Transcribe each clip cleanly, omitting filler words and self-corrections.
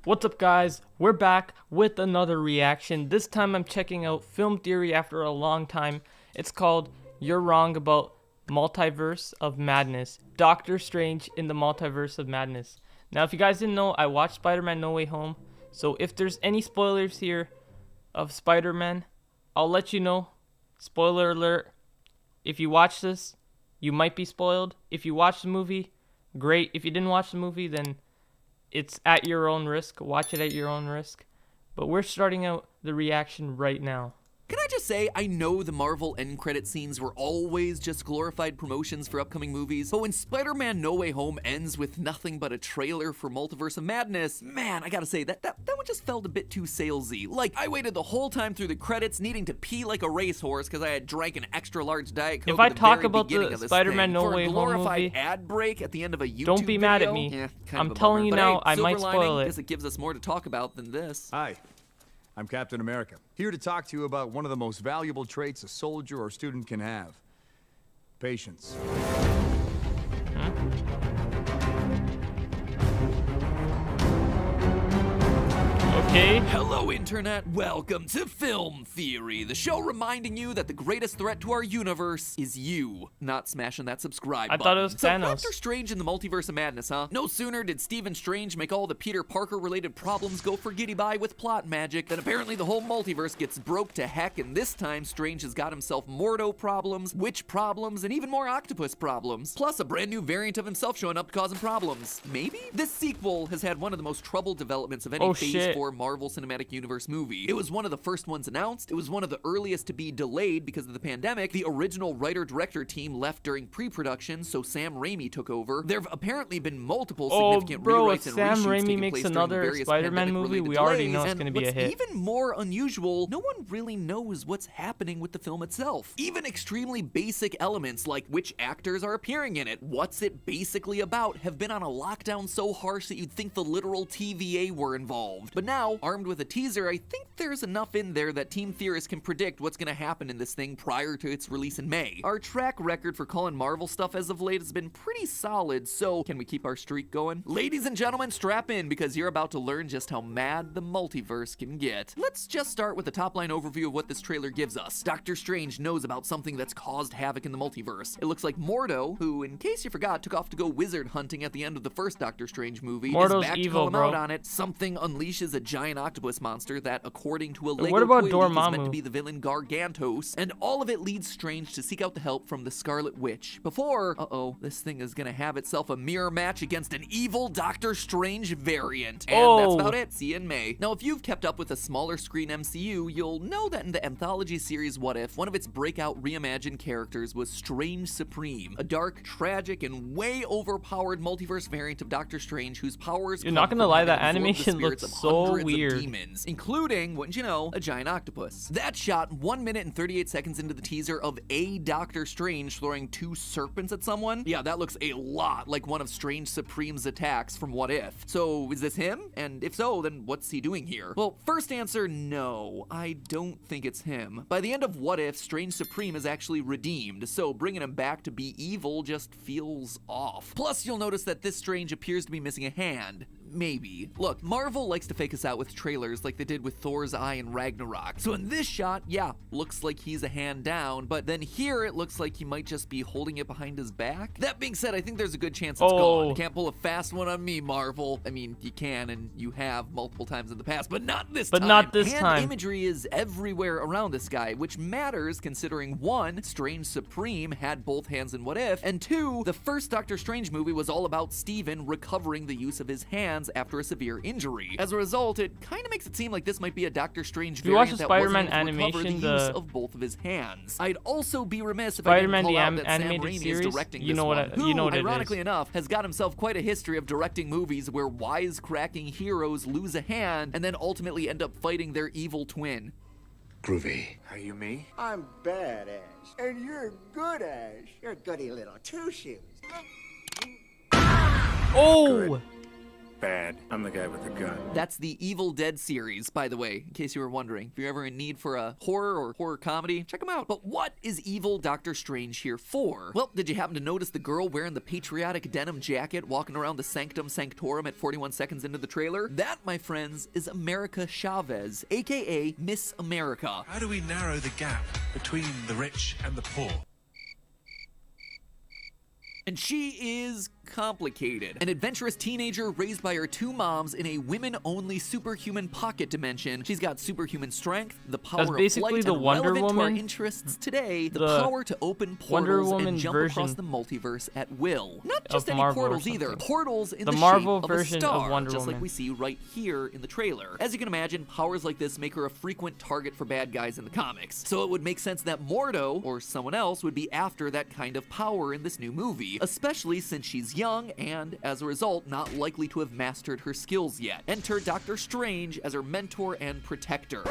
What's up, guys? We're back with another reaction. This time I'm checking out film theory after a long time. It's called You're Wrong About Multiverse of Madness. Doctor Strange in the Multiverse of Madness. Now, if you guys didn't know, I watched Spider-Man No Way Home. So if there's any spoilers here of Spider-Man, I'll let you know. Spoiler alert. If you watch this, you might be spoiled. If you watch the movie, great. If you didn't watch the movie, then it's at your own risk. Watch it at your own risk. But we're starting out the reaction right now. Can I just say, I know the Marvel end credit scenes were always just glorified promotions for upcoming movies, but when Spider-Man No Way Home ends with nothing but a trailer for Multiverse of Madness, man, I gotta say, that one just felt a bit too salesy. Like, I waited the whole time through the credits needing to pee like a racehorse because I had drank an extra large Diet Coke. If I talk about the Spider-Man No Way Home movie, ad break at the end of a YouTube don't be mad at video, me. I'm telling you now, I might spoil it. Because it gives us more to talk about than this. Hi, I'm Captain America, here to talk to you about one of the most valuable traits a soldier or student can have. Patience. Okay. Hello, Internet. Welcome to Film Theory, the show reminding you that the greatest threat to our universe is you. Not smashing that subscribe button. I thought it was Thanos. So, Doctor Strange in the Multiverse of Madness, huh? No sooner did Stephen Strange make all the Peter Parker-related problems go forgetty-bye with plot magic than apparently the whole multiverse gets broke to heck, and this time Strange has got himself Mordo problems, witch problems, and even more octopus problems. Plus, a brand new variant of himself showing up to cause him problems. Maybe? This sequel has had one of the most troubled developments of any Phase 4 Marvel Cinematic Universe movie. It was one of the first ones announced. It was one of the earliest to be delayed because of the pandemic. The original writer-director team left during pre-production, so Sam Raimi took over. There have apparently been multiple significant rewrites and Sam reshoots Raimi taking makes place another during the various Spider-Man movie, we already know it's and going to be a hit. Even more unusual, no one really knows what's happening with the film itself. Even extremely basic elements like which actors are appearing in it, what's it basically about, have been on a lockdown so harsh that you'd think the literal TVA were involved. But now, armed with a teaser, I think there's enough in there that Team Theorists can predict what's gonna happen in this thing prior to its release in May. Our track record for calling Marvel stuff as of late has been pretty solid, so can we keep our streak going? Ladies and gentlemen, strap in because you're about to learn just how mad the multiverse can get. Let's just start with a top-line overview of what this trailer gives us. Doctor Strange knows about something that's caused havoc in the multiverse. It looks like Mordo, who, in case you forgot, took off to go wizard hunting at the end of the first Doctor Strange movie, Mordo's is back evil, to call him bro. out on it. Something unleashes a giant octopus monster that, according to a Lego what about toy leak, Dormammu? is meant to be the villain Gargantos, and all of it leads Strange to seek out the help from the Scarlet Witch before, this thing is gonna have itself a mirror match against an evil Doctor Strange variant. And that's about it. See you in May. Now, if you've kept up with a smaller screen MCU, you'll know that in the anthology series What If, one of its breakout reimagined characters was Strange Supreme, a dark, tragic, and way overpowered multiverse variant of Doctor Strange whose powers You're not gonna lie, that absorb the animation spirits looks of so hundreds of weird. demons, including, wouldn't you know, a giant octopus. That shot 1 minute and 38 seconds into the teaser of a Doctor Strange throwing 2 serpents at someone. Yeah, that looks a lot like one of Strange Supreme's attacks from What If. So, is this him? And if so, then what's he doing here? Well, first answer, no. I don't think it's him. By the end of What If, Strange Supreme is actually redeemed, so bringing him back to be evil just feels off. Plus, you'll notice that this Strange appears to be missing a hand. Maybe. Look, Marvel likes to fake us out with trailers like they did with Thor's eye in Ragnarok. So in this shot, yeah, looks like he's a hand down, but then here it looks like he might just be holding it behind his back. That being said, I think there's a good chance it's gone. You can't pull a fast one on me, Marvel. I mean, you can and you have multiple times in the past, but not this time. But not this time. Hand imagery is everywhere around this guy, which matters considering 1, Strange Supreme had both hands in What If, and 2, the first Doctor Strange movie was all about Steven recovering the use of his hands after a severe injury. As a result, it kind of makes it seem like this might be a Doctor Strange variant that wasn't able to recover the use of both of his hands. I'd also be remiss if I didn't call out that Sam Raimi is directing this one, who, ironically enough, has got himself quite a history of directing movies where wisecracking heroes lose a hand and then ultimately end up fighting their evil twin. Groovy. Are you me? I'm bad, Ash. And you're good, Ash. You're goody little two-shoes. Oh! bad. I'm the guy with the gun. That's the Evil Dead series, by the way, in case you were wondering. If you're ever in need for a horror or horror comedy, check them out. But what is evil Doctor Strange here for? Well, did you happen to notice the girl wearing the patriotic denim jacket walking around the Sanctum Sanctorum at 41 seconds into the trailer? That, my friends, is America Chavez, aka Miss America. How do we narrow the gap between the rich and the poor? And she is complicated. An adventurous teenager raised by her two moms in a women-only superhuman pocket dimension. She's got superhuman strength, the power of flight, and relevant to our interests today, the power to open portals and jump across the multiverse at will. Not just any portals either. Portals in the Marvel shape of a version star, of Wonder just Woman. like we see right here in the trailer. As you can imagine, powers like this make her a frequent target for bad guys in the comics. So it would make sense that Mordo, or someone else, would be after that kind of power in this new movie, especially since she's young and, as a result, not likely to have mastered her skills yet. Enter Doctor Strange as her mentor and protector.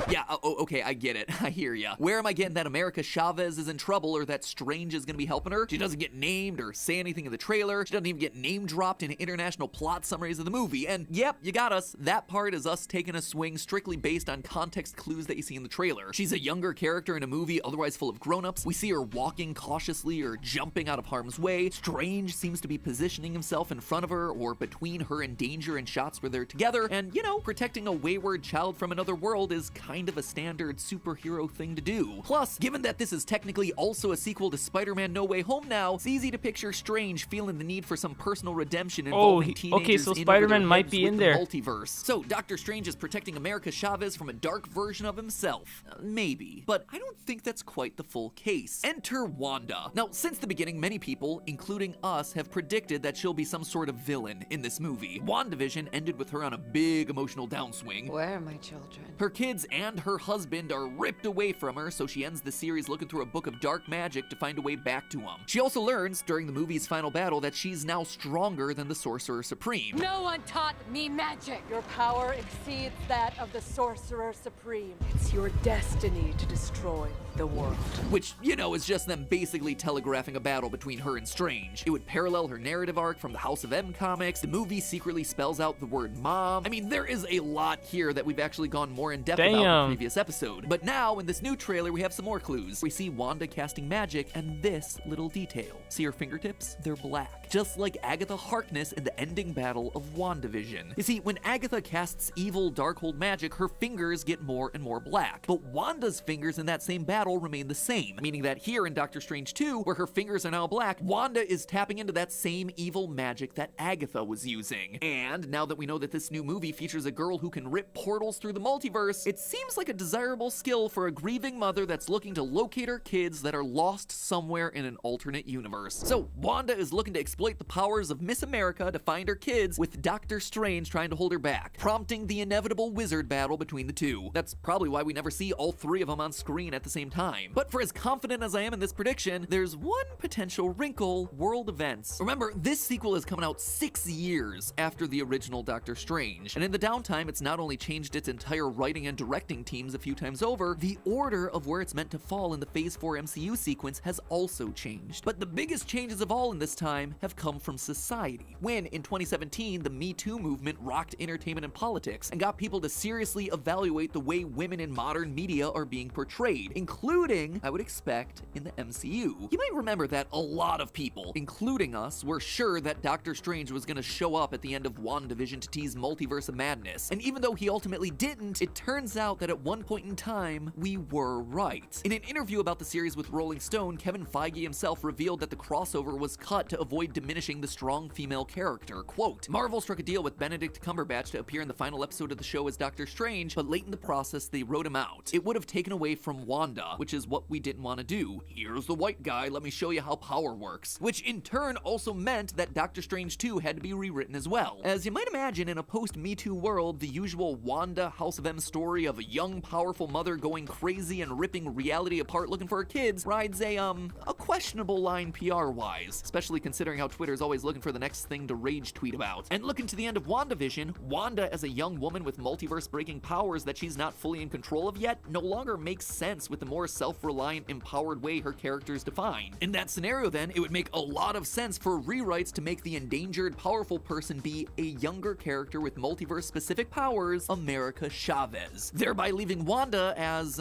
Yeah, okay, I get it. I hear ya. Where am I getting that America Chavez is in trouble or that Strange is gonna be helping her? She doesn't get named or say anything in the trailer. She doesn't even get name dropped in international plot summaries of the movie. And yep, you got us. That part is us taking a swing strictly based on context clues that you see in the trailer. She's a younger character in a movie otherwise full of grown-ups. We see her walking cautiously or jumping out of harm's way. Strange seems to be positioning himself in front of her or between her and danger in shots where they're together, and you know, protecting a wayward child from another world is kind of a standard superhero thing to do. Plus, given that this is technically also a sequel to Spider-Man No Way Home now, it's easy to picture Strange feeling the need for some personal redemption involving teenagers okay, so in Spider-Man might be in there. Multiverse. So Doctor Strange is protecting America Chavez from a dark version of himself. Maybe, but I don't think that's quite the full case. Enter Wanda. Now, since the beginning, many people, including us, have predicted that she'll be some sort of villain in this movie. WandaVision ended with her on a big emotional downswing. Where are my children? Her kids and her husband are ripped away from her, so she ends the series looking through a book of dark magic to find a way back to them. She also learns, during the movie's final battle, that she's now stronger than the Sorcerer Supreme. No one taught me magic. Your power exceeds that of the Sorcerer Supreme. It's your destiny to destroy the world. Which, you know, is just them basically telegraphing a battle between her and Strange. It would parallel her narrative arc from the House of M comics. The movie secretly spells out the word mom. I mean, there is a lot here that we've actually gone more in depth about in the previous episode. But now, in this new trailer, we have some more clues. We see Wanda casting magic and this little detail. See her fingertips? They're black. Just like Agatha Harkness in the ending battle of WandaVision. You see, when Agatha casts evil Darkhold magic, her fingers get more and more black. But Wanda's fingers in that same battle remain the same, meaning that here in Doctor Strange 2, where her fingers are now black, Wanda is tapping into that same evil magic that Agatha was using. And now that we know that this new movie features a girl who can rip portals through the multiverse, it seems like a desirable skill for a grieving mother that's looking to locate her kids that are lost somewhere in an alternate universe. So Wanda is looking to exploit the powers of Miss America to find her kids, with Doctor Strange trying to hold her back, prompting the inevitable wizard battle between the two. That's probably why we never see all three of them on screen at the same time. But for as confident as I am in this prediction, there's one potential wrinkle: world events. Remember, this sequel is coming out 6 years after the original Doctor Strange, and in the downtime, it's not only changed its entire writing and directing teams a few times over, the order of where it's meant to fall in the Phase 4 MCU sequence has also changed. But the biggest changes of all in this time have come from society, when in 2017, the Me Too movement rocked entertainment and politics and got people to seriously evaluate the way women in modern media are being portrayed, including, I would expect, in the MCU. You might remember that a lot of people, including us, were sure that Doctor Strange was going to show up at the end of WandaVision to tease Multiverse of Madness, and even though he ultimately didn't, it turns out that at one point in time, we were right. In an interview about the series with Rolling Stone, Kevin Feige himself revealed that the crossover was cut to avoid diminishing the strong female character. Quote, Marvel struck a deal with Benedict Cumberbatch to appear in the final episode of the show as Doctor Strange, but late in the process, they wrote him out. It would have taken away from Wanda, which is what we didn't want to do. Here's the white guy, let me show you how power works. Which in turn also meant that Doctor Strange 2 had to be rewritten as well. As you might imagine, in a post-Me Too world, the usual Wanda House of M story of a young, powerful mother going crazy and ripping reality apart looking for her kids rides a questionable line PR-wise, especially considering how Twitter's always looking for the next thing to rage tweet about. And looking to the end of WandaVision, Wanda as a young woman with multiverse-breaking powers that she's not fully in control of yet no longer makes sense with the more more self-reliant, empowered way her character's defined. In that scenario then, it would make a lot of sense for rewrites to make the endangered, powerful person be a younger character with multiverse-specific powers, America Chavez, thereby leaving Wanda as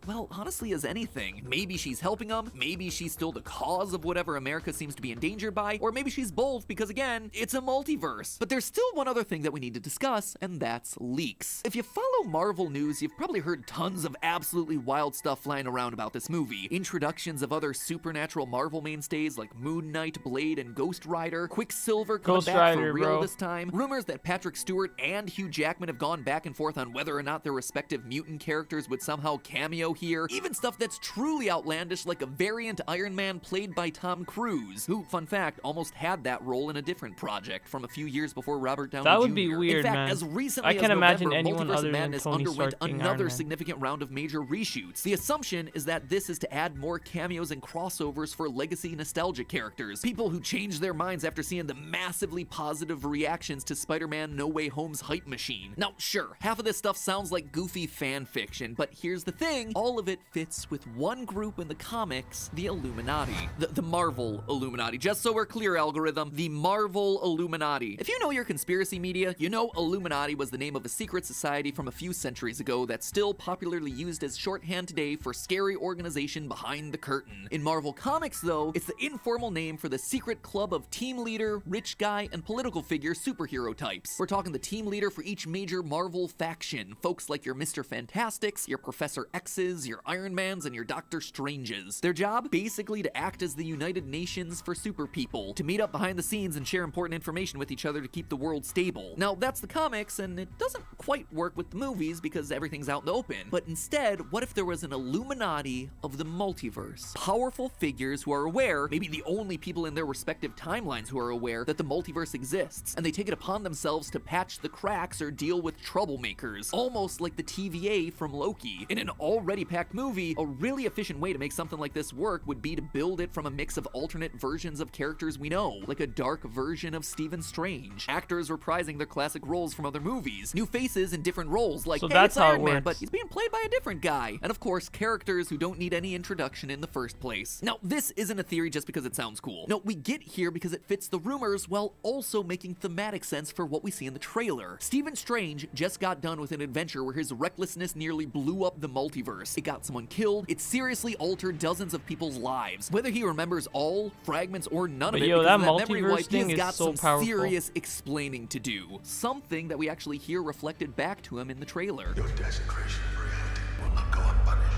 well, honestly, as anything. Maybe she's helping them, maybe she's still the cause of whatever America seems to be endangered by, or maybe she's both because, again, it's a multiverse. But there's still one other thing that we need to discuss, and that's leaks. If you follow Marvel news, you've probably heard tons of absolutely wild stuff flying around about this movie. Introductions of other supernatural Marvel mainstays like Moon Knight, Blade, and Ghost Rider, Quicksilver coming back for real this time, rumors that Patrick Stewart and Hugh Jackman have gone back and forth on whether or not their respective mutant characters would somehow cameo here, even stuff that's truly outlandish like a variant Iron Man played by Tom Cruise, who, fun fact, almost had that role in a different project from a few years before Robert Downey Jr. That would be weird, in fact, man. as recently I can't as imagine November, anyone Multiverse other of than Madness Tony underwent Stark being another Iron Man. significant round of major reshoots. The assumption is that this is to add more cameos and crossovers for legacy nostalgia characters, people who changed their minds after seeing the massively positive reactions to Spider-Man No Way Home's hype machine. Now, sure, half of this stuff sounds like goofy fan fiction, but here's the thing, all of it fits with one group in the comics, the Illuminati. The Marvel Illuminati. Just so we're clear, algorithm, the Marvel Illuminati. If you know your conspiracy media, you know Illuminati was the name of a secret society from a few centuries ago that's still popularly used as shorthand today for scary organization behind the curtain. In Marvel Comics, though, it's the informal name for the secret club of team leader, rich guy, and political figure superhero types. We're talking the team leader for each major Marvel faction, folks like your Mr. Fantastics, your Professor X's, your Iron Mans, and your Doctor Stranges. Their job? Basically to act as the United Nations for super people, to meet up behind the scenes and share important information with each other to keep the world stable. Now, that's the comics, and it doesn't quite work with the movies because everything's out in the open. But instead, what if there was an Illuminati of the multiverse? Powerful figures who are aware, maybe the only people in their respective timelines who are aware, that the multiverse exists, and they take it upon themselves to patch the cracks or deal with troublemakers. Almost like the TVA from Loki. In an already packed movie, a really efficient way to make something like this work would be to build it from a mix of alternate versions of characters we know, like a dark version of Stephen Strange. Actors reprising their classic roles from other movies. New faces in different roles, like, So hey, that's it's how Iron it Man, works. but he's being played by a different guy. And of course, characters who don't need any introduction in the first place. Now, this isn't a theory just because it sounds cool. No, we get here because it fits the rumors while also making thematic sense for what we see in the trailer. Stephen Strange just got done with an adventure where his recklessness nearly blew up the multiverse. It got someone killed. It seriously altered dozens of people's lives. Whether he remembers all, fragments, or none But of it, yo, because that of that memory multiverse wipe, he thing has is got so some powerful. serious explaining to do. Something that we actually hear reflected back to him in the trailer. Your desecration of reality will not go unpunished.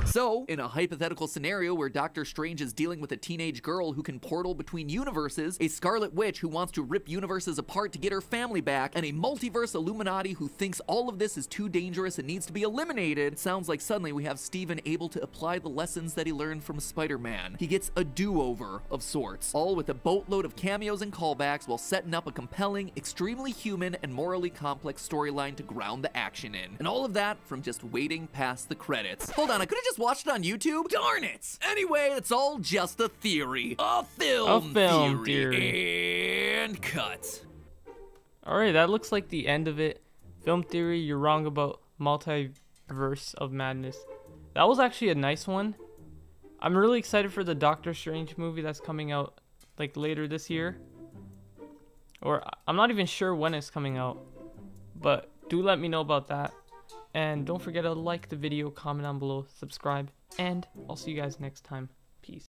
So, in a hypothetical scenario where Doctor Strange is dealing with a teenage girl who can portal between universes, a Scarlet Witch who wants to rip universes apart to get her family back, and a multiverse Illuminati who thinks all of this is too dangerous and needs to be eliminated, sounds like suddenly we have Steven able to apply the lessons that he learned from Spider-Man. He gets a do-over of sorts, all with a boatload of cameos and callbacks while setting up a compelling, extremely human, and morally complex storyline to ground the action in. And all of that from just waiting past the credits. Hold on, I could've just watched it on YouTube? Darn it! Anyway, it's all just a theory. A film theory. And cut. Alright, that looks like the end of it. Film theory, you're wrong about Multiverse of Madness. That was actually a nice one. I'm really excited for the Doctor Strange movie that's coming out like later this year. Or I'm not even sure when it's coming out. But do let me know about that. And don't forget to like the video, comment down below, subscribe, and I'll see you guys next time. Peace.